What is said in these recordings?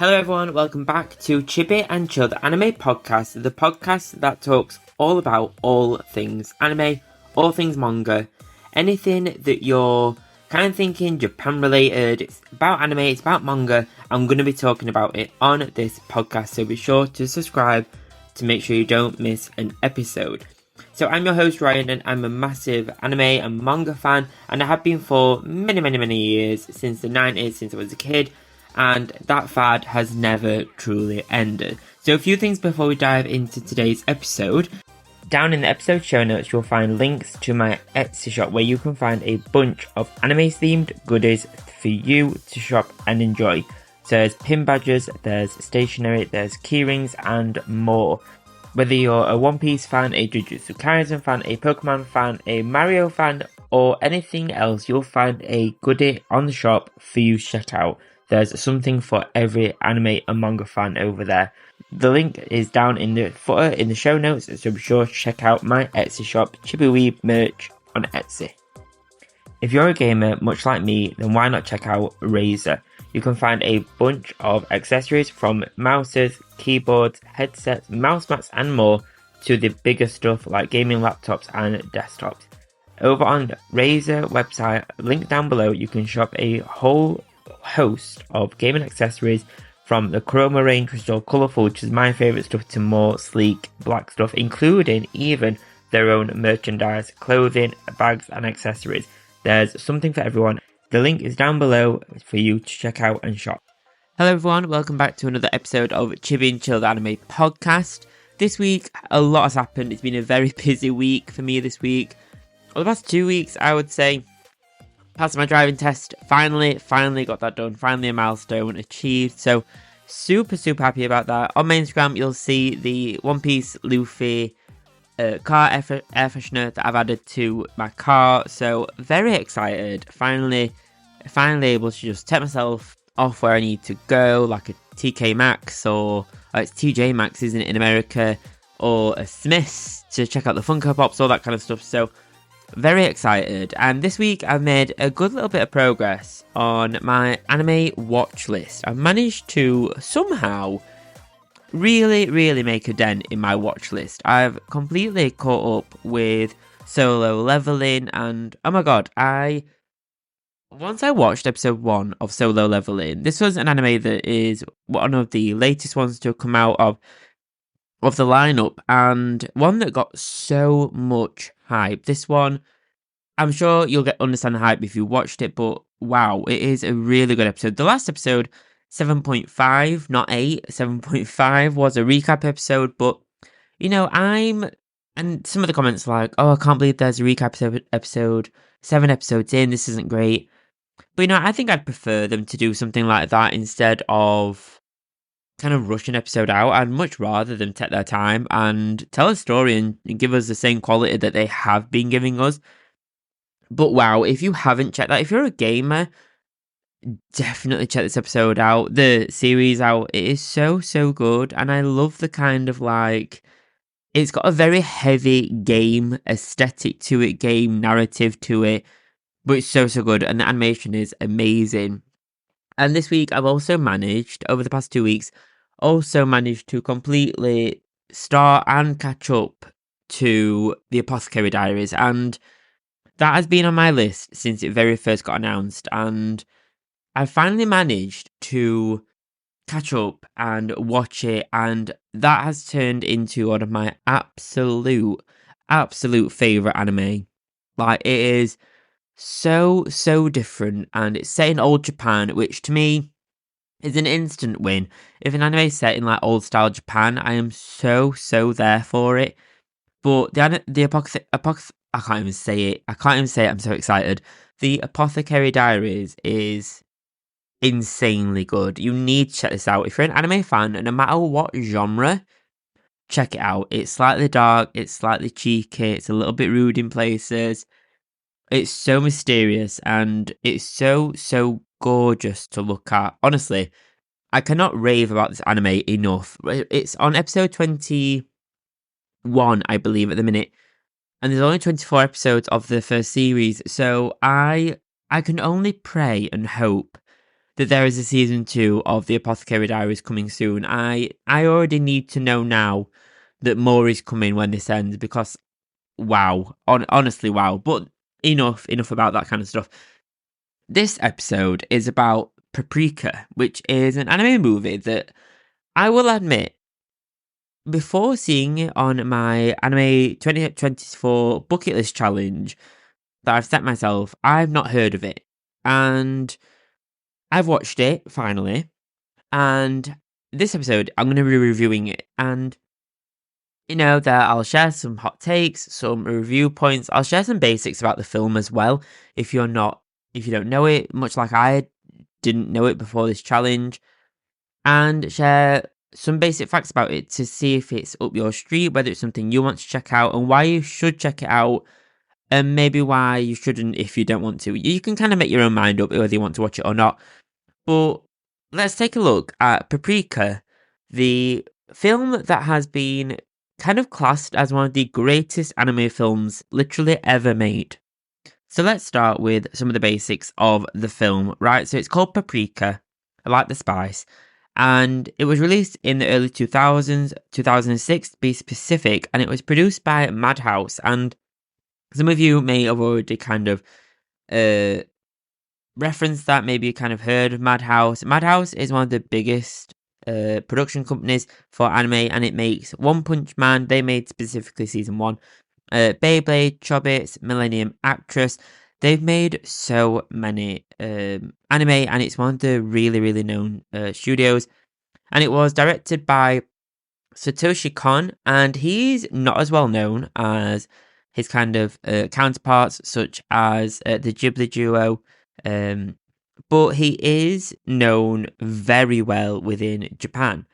Hello everyone, welcome back to Chibi and Chilled Anime Podcast, the podcast that talks all about all things anime, all things manga, anything that you're kind of thinking Japan related, it's about anime, it's about manga. I'm going to be talking about it on this podcast, so be sure to subscribe to make sure you don't miss an episode. So I'm your host Ryan, and I'm a massive anime and manga fan, and I have been for many years, since the 90s, since I was a kid. And that fad has never truly ended. So a few things before we dive into today's episode. Down in the episode show notes you'll find links to my Etsy shop where you can find a bunch of anime themed goodies for you to shop and enjoy. So there's pin badges, there's stationery, there's keyrings and more. Whether you're a One Piece fan, a Jujutsu Kaisen fan, a Pokemon fan, a Mario fan or anything else, you'll find a goodie on the shop for you to check out. There's something for every anime and manga fan over there. The link is down in the footer in the show notes, so be sure to check out my Etsy shop, Chibiweeb Merch on Etsy. If you're a gamer, much like me, then why not check out Razer? You can find a bunch of accessories from mouses, keyboards, headsets, mouse mats and more, to the bigger stuff like gaming laptops and desktops. Over on Razer website, link down below, you can shop a whole host of gaming accessories, from the Chroma range, which is all colourful, which is my favourite stuff, to more sleek black stuff, including even their own merchandise, clothing, bags and accessories. There's something for everyone. The link is down below for you to check out and shop. Hello everyone, welcome back to another episode of Chibi and Chilled Anime Podcast. This week a lot has happened. It's been a very busy week for me this week. Well, the past 2 weeks I would say. Passed my driving test, finally got that done, finally a milestone achieved, so super happy about that. On my Instagram you'll see the One Piece Luffy car air freshener that I've added to my car, so very excited, finally able to just take myself off where I need to go, like a TK Maxx, or it's TJ Maxx isn't it in America, or a Smith's to check out the Funko Pops, all that kind of stuff, so very excited. And this week I've made a good little bit of progress on my anime watch list. I've managed to somehow really make a dent in my watch list. I've completely caught up with Solo Leveling, and oh my god, once I watched episode 1 of Solo Leveling, this was an anime that is one of the latest ones to come out of the lineup, and one that got so much hype. This one, I'm sure you'll understand the hype if you watched it, but wow, it is a really good episode. The last episode, 7.5, not 8, 7.5 was a recap episode, but you know, and some of the comments like, oh, I can't believe there's a recap episode 7 episodes in, this isn't great. But you know, I think I'd prefer them to do something like that instead of kind of rush an episode out. I'd much rather them take their time and tell a story and give us the same quality that they have been giving us. But wow, if you haven't checked that, if you're a gamer, definitely check this episode out, the series out. It is so good, and I love the kind of like, it's got a very heavy game aesthetic to it, game narrative to it, but it's so good, and the animation is amazing. And this week I've also managed, over the past 2 weeks, to completely start and catch up to the Apothecary Diaries, and that has been on my list since it very first got announced, and I finally managed to catch up and watch it, and that has turned into one of my absolute favourite anime. Like, it is so different, and it's set in old Japan, which to me is an instant win. If an anime is set in like old style Japan, I am so there for it. But the I can't even say it. I'm so excited. The Apothecary Diaries is insanely good. You need to check this out. If you're an anime fan, no matter what genre, check it out. It's slightly dark, it's slightly cheeky, it's a little bit rude in places. It's so mysterious, and it's so gorgeous to look at. Honestly, I cannot rave about this anime enough. It's on episode 21, I believe, at the minute, and there's only 24 episodes of the first series, so I can only pray and hope that there is a season 2 of the Apothecary Diaries coming soon. I already need to know now that more is coming when this ends, because wow, honestly wow. But enough about that kind of stuff. This episode is about Paprika, which is an anime movie that I will admit, before seeing it on my anime 2024 bucket list challenge that I've set myself, I've not heard of it. And I've watched it finally. And this episode, I'm going to be reviewing it. And, that I'll share some hot takes, some review points. I'll share some basics about the film as well. If you don't know it, much like I didn't know it before this challenge. And share some basic facts about it to see if it's up your street, whether it's something you want to check out, and why you should check it out, and maybe why you shouldn't if you don't want to. You can kind of make your own mind up whether you want to watch it or not. But let's take a look at Paprika, the film that has been kind of classed as one of the greatest anime films literally ever made. So let's start with some of the basics of the film, right? So it's called Paprika, I like the spice, and it was released in the early 2000s, 2006 to be specific, and it was produced by Madhouse. And some of you may have already kind of referenced that, maybe you kind of heard of Madhouse. Madhouse is one of the biggest production companies for anime, and it makes One Punch Man. They made specifically season 1. Beyblade, Chobits, Millennium Actress. They've made so many anime, and it's one of the really, really known studios. And it was directed by Satoshi Kon, and he's not as well known as his kind of counterparts, such as the Ghibli duo. But he is known very well within Japan.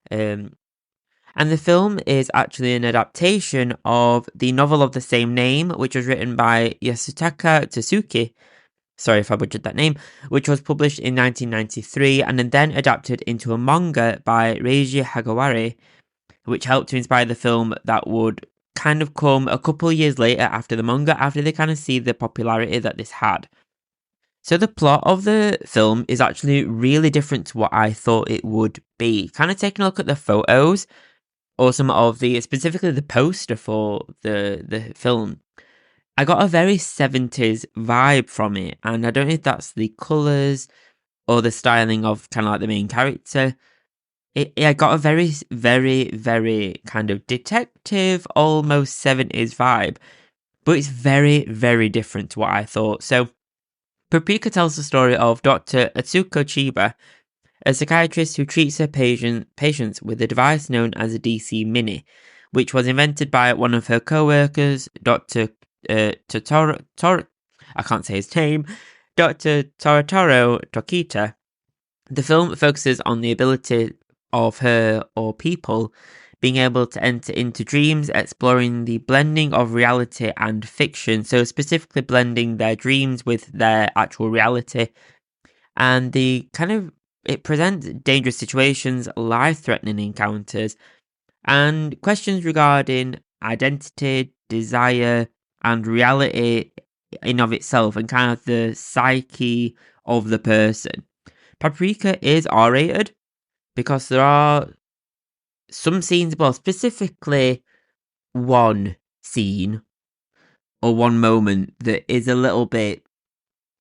And the film is actually an adaptation of the novel of the same name, which was written by Yasutaka Tsuki. Sorry if I butchered that name, which was published in 1993 and then adapted into a manga by Reiji Hagawari, which helped to inspire the film that would kind of come a couple of years later after the manga, after they kind of see the popularity that this had. So the plot of the film is actually really different to what I thought it would be. Kind of taking a look at the photos, or some of specifically the poster for the film, I got a very 70s vibe from it, and I don't know if that's the colours or the styling of kind of like the main character. I got a very, very, very kind of detective, almost 70s vibe, but it's very, very different to what I thought. So Paprika tells the story of Dr. Atsuko Chiba, a psychiatrist who treats her patients with a device known as a DC Mini, which was invented by one of her co-workers, Dr. I can't say his name, Dr. Toratoro Tokita. The film focuses on the ability of her or people being able to enter into dreams, exploring the blending of reality and fiction, so specifically blending their dreams with their actual reality, and it presents dangerous situations, life-threatening encounters, and questions regarding identity, desire, and reality in of itself, and kind of the psyche of the person. Paprika is R-rated because there are some scenes, well, specifically one scene or one moment that is a little bit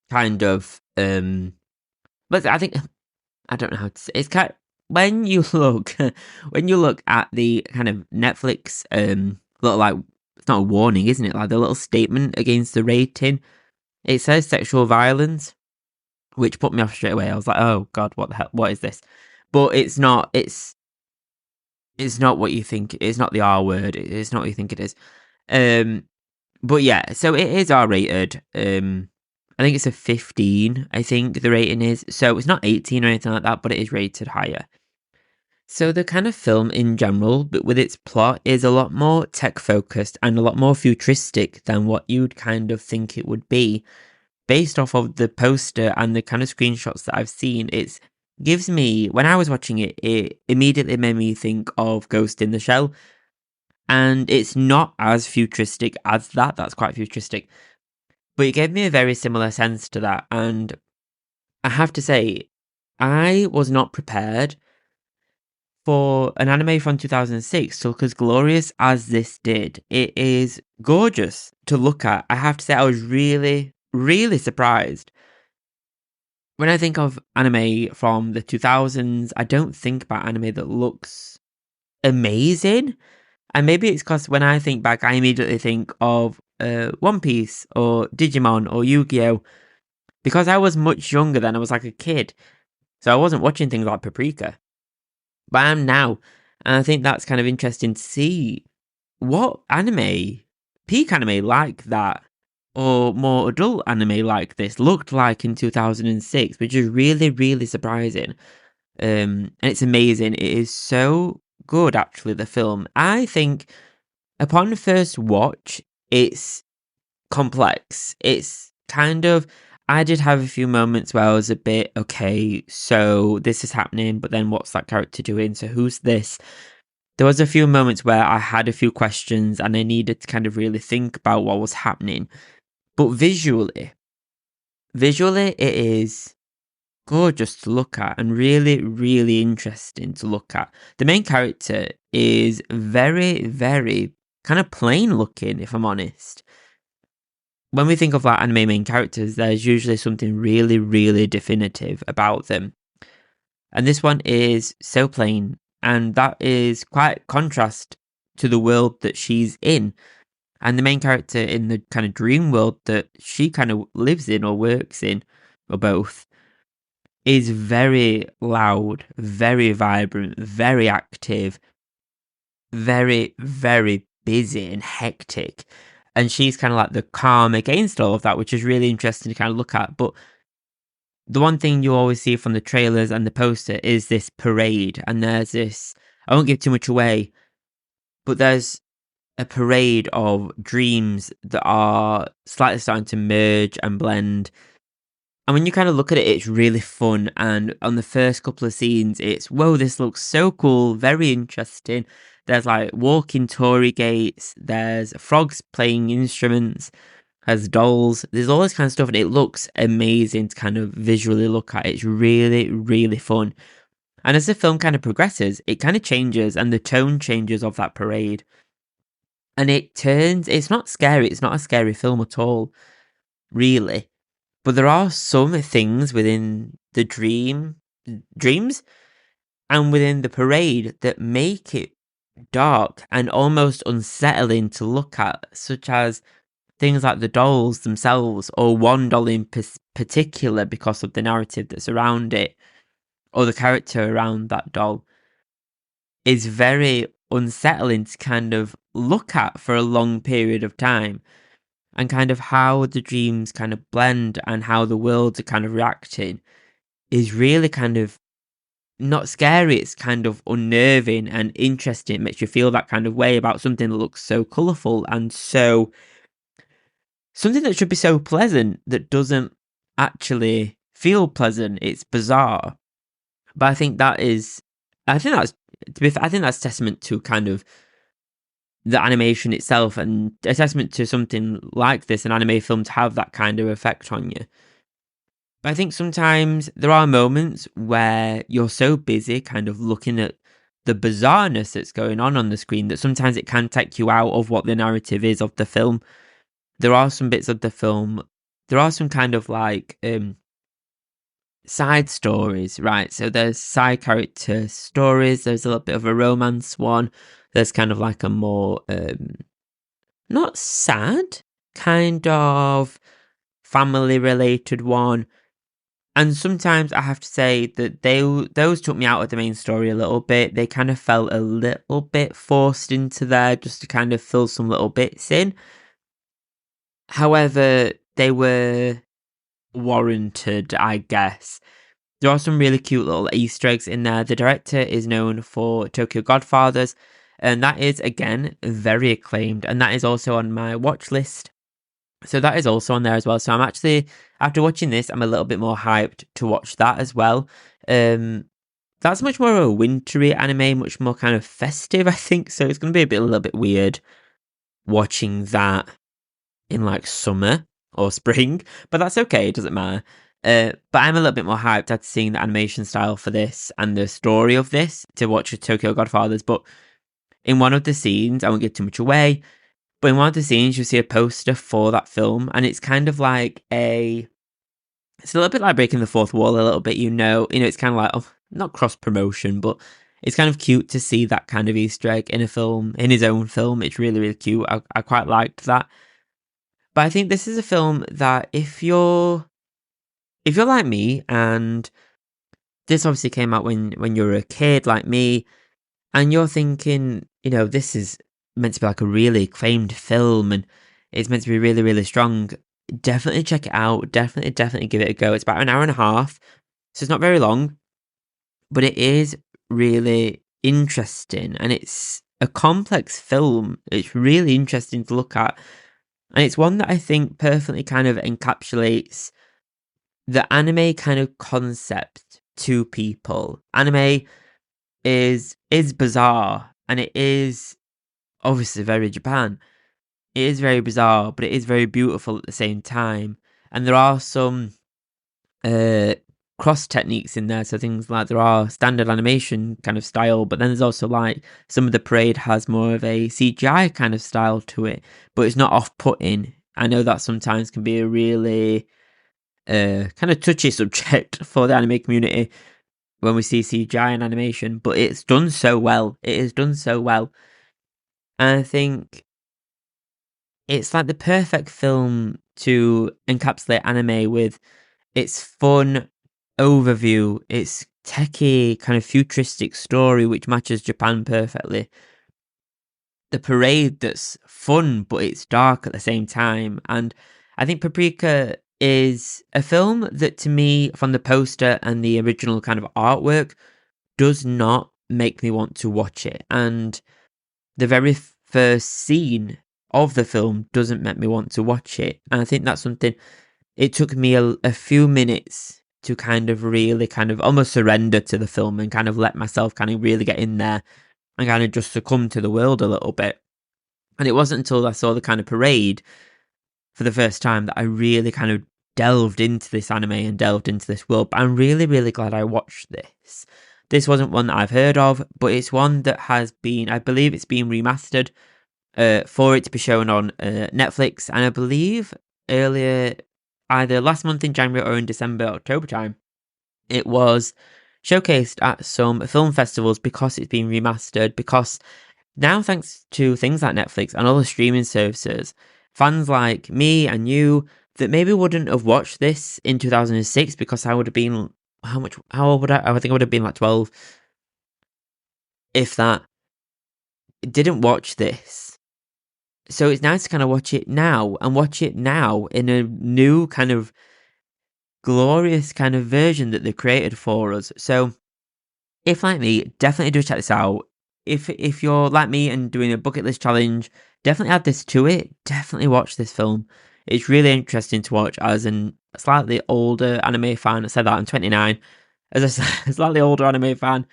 kind of but I think, I don't know how to say it's kind of, when you look at the kind of Netflix little, like, it's not a warning, isn't it, like the little statement against the rating, it says sexual violence, which put me off straight away. I was like, oh god, what the hell, what is this? But it's not what you think. It's not the R word. It's not what you think it is. But yeah, so it is R-rated. I think it's a 15, I think the rating is. So it's not 18 or anything like that, but it is rated higher. So the kind of film in general, but with its plot, is a lot more tech-focused and a lot more futuristic than what you'd kind of think it would be. Based off of the poster and the kind of screenshots that I've seen, it gives me, when I was watching it, it immediately made me think of Ghost in the Shell. And it's not as futuristic as that. That's quite futuristic. But it gave me a very similar sense to that. And I have to say, I was not prepared for an anime from 2006 to look as glorious as this did. It is gorgeous to look at. I have to say, I was really, really surprised. When I think of anime from the 2000s, I don't think about anime that looks amazing. And maybe it's because when I think back, I immediately think of One Piece or Digimon or Yu-Gi-Oh! Because I was much younger then, I was like a kid. So I wasn't watching things like Paprika. But I am now. And I think that's kind of interesting to see what anime, peak anime like that, or more adult anime like this looked like in 2006, which is really, really surprising. And it's amazing. It is so good, actually, the film. I think upon first watch, it's complex. It's kind of, I did have a few moments where I was a bit, okay, so this is happening, but then what's that character doing? So who's this? There was a few moments where I had a few questions and I needed to kind of really think about what was happening. But visually, it is gorgeous to look at and really, really interesting to look at. The main character is very, very kind of plain looking, if I'm honest. When we think of like anime main characters, there's usually something really, really definitive about them. And this one is so plain, and that is quite contrast to the world that she's in. And the main character in the kind of dream world that she kind of lives in or works in, or both, is very loud, very vibrant, very active, very, very busy and hectic. And she's kind of like the calm against all of that, which is really interesting to kind of look at. But the one thing you always see from the trailers and the poster is this parade. And there's this, I won't give too much away, but there's a parade of dreams that are slightly starting to merge and blend. And when you kind of look at it, it's really fun. And on the first couple of scenes, it's, whoa, this looks so cool, very interesting. There's like walking Tory gates, there's frogs playing instruments, there's dolls, there's all this kind of stuff. And it looks amazing to kind of visually look at. It's really, really fun. And as the film kind of progresses, it kind of changes and the tone changes of that parade. And it's not scary, it's not a scary film at all, really. But there are some things within the dreams and within the parade that make it dark and almost unsettling to look at, such as things like the dolls themselves, or one doll in particular because of the narrative that's around it, or the character around that doll, is very unsettling to kind of look at for a long period of time. And kind of how the dreams kind of blend and how the worlds are kind of reacting is really kind of not scary. It's kind of unnerving and interesting. It makes you feel that kind of way about something that looks so colourful and so something that should be so pleasant that doesn't actually feel pleasant. It's bizarre. But I think that's testament to kind of the animation itself, and a testament to something like this, an anime film, to have that kind of effect on you. But I think sometimes there are moments where you're so busy kind of looking at the bizarreness that's going on the screen that sometimes it can take you out of what the narrative is of the film. There are some bits of the film, there are some kind of like side stories, right? So there's side character stories, there's a little bit of a romance one, there's kind of like a more not sad, kind of family related one. And sometimes I have to say that those took me out of the main story a little bit. They kind of felt a little bit forced into there just to kind of fill some little bits in. However, they were warranted, I guess. There are some really cute little Easter eggs in there. The director is known for Tokyo Godfathers, and that is, again, very acclaimed. And that is also on my watch list. So that is also on there as well. So I'm actually, after watching this, I'm a little bit more hyped to watch that as well. That's much more of a wintry anime, much more kind of festive, I think. So it's going to be a little bit weird watching that in like summer or spring, but that's okay. It doesn't matter. But I'm a little bit more hyped after seeing the animation style for this and the story of this to watch Tokyo Godfathers. But in one of the scenes, I won't give too much away, but in one of the scenes, you'll see a poster for that film, and it's kind of like it's a little bit like breaking the fourth wall a little bit, it's kind of like, not cross promotion, but it's kind of cute to see that kind of Easter egg in a film, in his own film. It's really, really cute. I quite liked that. But I think this is a film that if you're like me, and this obviously came out when you were a kid like me, and you're thinking, this is meant to be like a really acclaimed film and it's meant to be really, really strong, definitely check it out. Definitely give it a go. It's about an hour and a half, so it's not very long, but it is really interesting and it's a complex film. It's really interesting to look at, and it's one that I think perfectly kind of encapsulates the anime kind of concept to people. Anime is bizarre, and it is obviously very Japan. It is very bizarre, but it is very beautiful at the same time. And there are some cross techniques in there, so things like there are standard animation kind of style, but then there's also like some of the parade has more of a CGI kind of style to it, but it's not off-putting. I know that sometimes can be a really kind of touchy subject for the anime community when we see CGI in animation, but it's done so well. It is done so well. And I think it's like the perfect film to encapsulate anime with its fun overview, its techie kind of futuristic story, which matches Japan perfectly. The parade that's fun, but it's dark at the same time. And I think Paprika is a film that, to me, from the poster and the original kind of artwork, does not make me want to watch it. And the very first scene of the film doesn't make me want to watch it. And I think that's something, it took me a few minutes to kind of really kind of almost surrender to the film and kind of let myself kind of really get in there and kind of just succumb to the world a little bit. And it wasn't until I saw the kind of parade for the first time that I really kind of delved into this anime and delved into this world. But I'm really, really glad I watched this. This wasn't one that I've heard of, but it's one that has been, I believe it's been remastered for it to be shown on Netflix. And I believe earlier, either last month in January or in December, October time, it was showcased at some film festivals because it's been remastered. Because now, thanks to things like Netflix and other streaming services, fans like me and you that maybe wouldn't have watched this in 2006 because I would have been, how old would I think I would have been like 12, if that, didn't watch this. So it's nice to kind of watch it now in a new kind of glorious kind of version that they've created for us. So if like me, definitely do check this out. If you're like me and doing a bucket list challenge, definitely add this to it. Definitely watch this film. It's really interesting to watch as a slightly older anime fan. I said that I'm 29. As I said, a slightly older anime fan,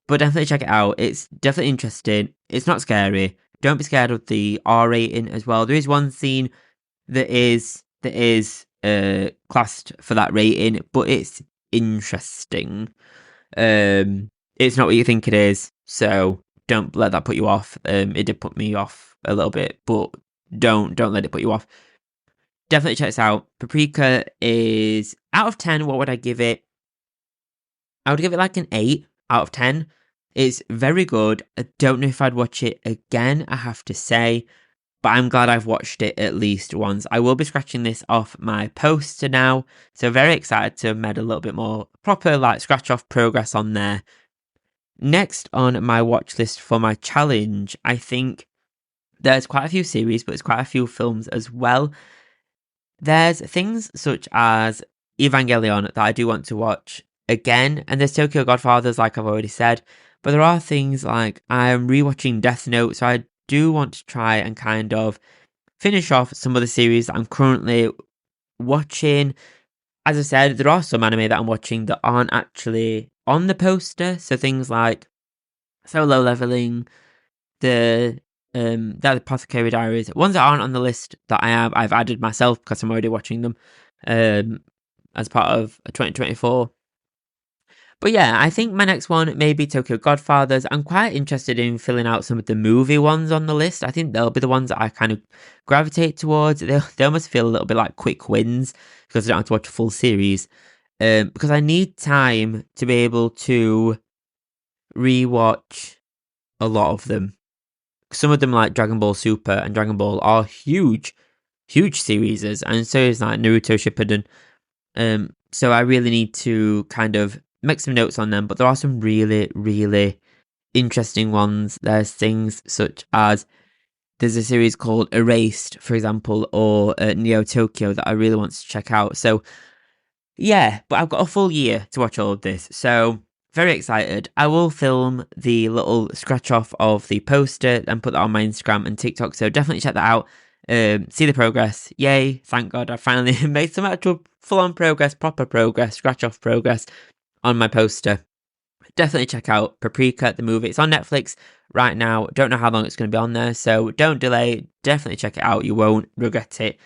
but definitely check it out. It's definitely interesting. It's not scary. Don't be scared of the R rating as well. There is one scene that is classed for that rating, but it's interesting. It's not what you think it is, so don't let that put you off. It did put me off a little bit, but don't let it put you off. Definitely check this out. Paprika is, out of 10, what would I give it? I would give it like an 8 out of 10. It's very good. I don't know if I'd watch it again, I have to say, but I'm glad I've watched it at least once. I will be scratching this off my poster now, so very excited to have made a little bit more proper like scratch off progress on there. Next on my watch list for my challenge, I think there's quite a few series, but there's quite a few films as well. There's things such as Evangelion that I do want to watch again, and there's Tokyo Godfathers, like I've already said, but there are things like I'm rewatching Death Note, so I do want to try and kind of finish off some of the series that I'm currently watching. As I said, there are some anime that I'm watching that aren't actually on the poster, so things like Solo Leveling, the Apothecary Diaries, ones that aren't on the list that I've added myself because I'm already watching them. as part of 2024. But yeah, I think my next one may be Tokyo Godfathers. I'm quite interested in filling out some of the movie ones on the list. I think they'll be the ones that I kind of gravitate towards. They almost feel a little bit like quick wins because I don't have to watch a full series. Because I need time to be able to rewatch a lot of them. Some of them, like Dragon Ball Super and Dragon Ball, are huge series, and so is like Naruto Shippuden. So I really need to kind of make some notes on them, but there are some really interesting ones. There's things such as there's a series called Erased, for example, or Neo Tokyo that I really want to check out. So yeah, but I've got a full year to watch all of this, so very excited. I will film the little scratch off of the poster and put that on my Instagram and TikTok, so definitely check that out. See the progress. Yay, thank God I finally made some actual full-on progress, proper progress, scratch off progress on my poster. Definitely check out Paprika, the movie. It's on Netflix right now. Don't know how long it's going to be on there, so don't delay. Definitely check it out. You won't regret it.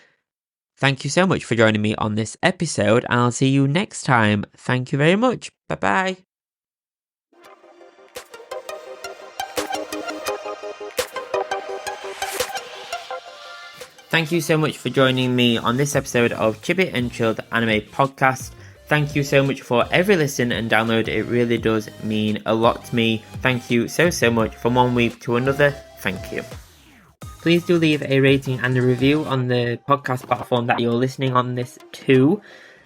Thank you so much for joining me on this episode, and I'll see you next time. Thank you very much. Bye-bye. Thank you so much for joining me on this episode of Chibi and Chill, the anime podcast. Thank you so much for every listen and download. It really does mean a lot to me. Thank you so much. From one week to another, thank you. Please do leave a rating and a review on the podcast platform that you're listening on this to.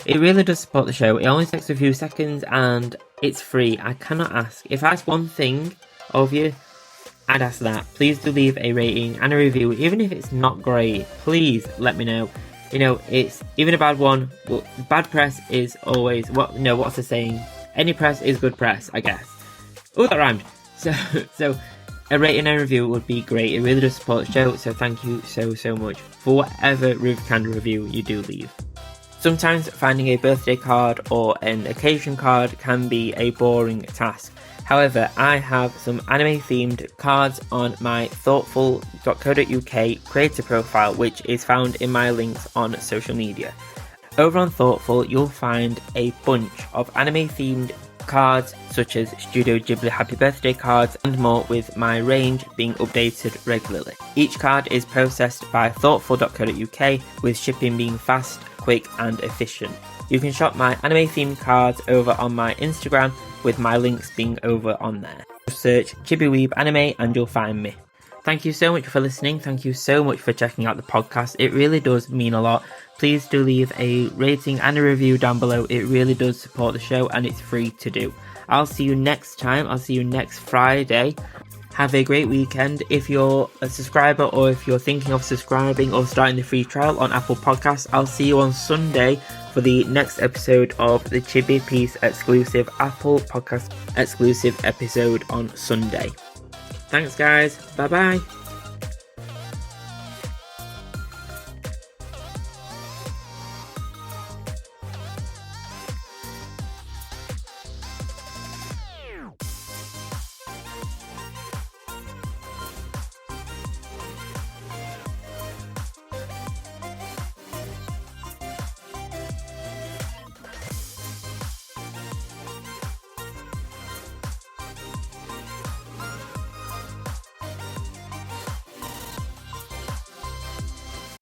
It really does support the show. It only takes a few seconds and it's free. I cannot ask. If I ask one thing of you, I'd ask that. Please do leave a rating and a review. Even if it's not great, please let me know. You know, it's even a bad one. Well, bad press is always, what's the saying? Any press is good press, I guess. Oh, that rhymed. So a rating and review would be great. It really does support the show, so thank you so much for whatever kind of review you do leave. Sometimes finding a birthday card or an occasion card can be a boring task. However, I have some anime themed cards on my Thortful.co.uk creator profile, which is found in my links on social media. Over on Thortful, you'll find a bunch of anime themed cards such as Studio Ghibli Happy Birthday cards and more, with my range being updated regularly. Each card is processed by Thortful.co.uk, with shipping being fast, quick and efficient. You can shop my anime themed cards over on my Instagram, with my links being over on there. Just search Chibiweeb Anime and you'll find me. Thank you so much for listening. Thank you so much for checking out the podcast. It really does mean a lot. Please do leave a rating and a review down below. It really does support the show and it's free to do. I'll see you next time. I'll see you next Friday. Have a great weekend. If you're a subscriber or if you're thinking of subscribing or starting the free trial on Apple Podcasts, I'll see you on Sunday for the next episode of the Chibi Piece exclusive Apple Podcast exclusive episode on Sunday. Thanks guys. Bye bye.